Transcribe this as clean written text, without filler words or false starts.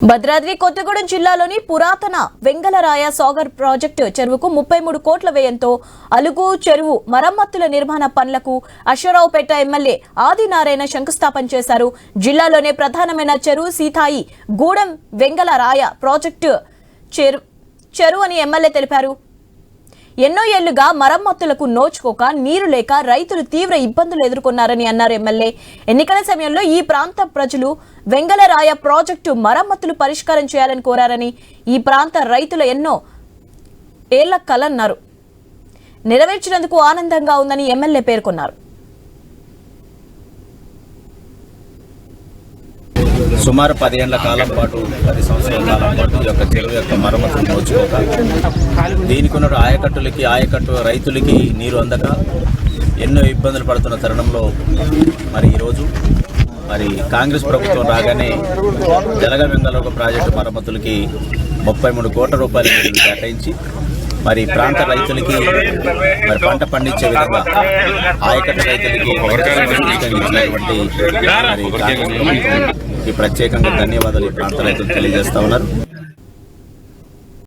భద్రాద్రి కొత్తగూడెం జిల్లాలోని పురాతన వెంగళరాయ సాగర్ ప్రాజెక్టు చెరువుకు 33 కోట్ల వ్యయంతో అలుగు చెరువు మరమ్మతుల నిర్మాణ పనులకు అశ్వరావుపేట ఎమ్మెల్యే ఆదినారాయణ శంకుస్థాపన చేశారు. జిల్లాలోనే ప్రధానమైన చెరువు సీతాయి గూడెం వెంగళరాయ ప్రాజెక్టు చెరువు అని ఎమ్మెల్యే తెలిపారు. ఎన్నో ఏళ్లుగా మరమ్మతులకు నోచుకోక నీరు లేక రైతులు తీవ్ర ఇబ్బందులు ఎదుర్కొన్నారని అన్నారు ఎమ్మెల్యే. ఎన్నికల సమయంలో ఈ ప్రాంత ప్రజలు వెంగళరాయ ప్రాజెక్టు మరమ్మతులు పరిష్కారం చేయాలని కోరారని, ఈ ప్రాంత రైతుల ఎన్నో ఏళ్ల కలన్నారు నెరవేర్చినందుకు ఆనందంగా ఉందని ఎమ్మెల్యే పేర్కొన్నారు. సుమారు 10 ఏళ్ల కాలం పాటు 10 సంవత్సరాల కాలం పాటు ఈ యొక్క చెరువు యొక్క మరమ్మతులు నోచుకోక దీనికి ఉన్న ఆయకట్టు రైతులకి నీరు అందక ఎన్నో ఇబ్బందులు పడుతున్న తరుణంలో ఈరోజు కాంగ్రెస్ ప్రభుత్వం రాగానే జలగ వెంగళరాయ ప్రాజెక్టు మరమ్మతులకి 33 కోట్ల రూపాయలు కేటాయించి ప్రాంత రైతులకి పంట పండించే విధంగా ఆయకట్టు రైతులకి ఇచ్చినటువంటి ప్రత్యేకంగా ధన్యవాదాలు ఈ ప్రాంత రైతులు తెలియజేస్తా ఉన్నారు.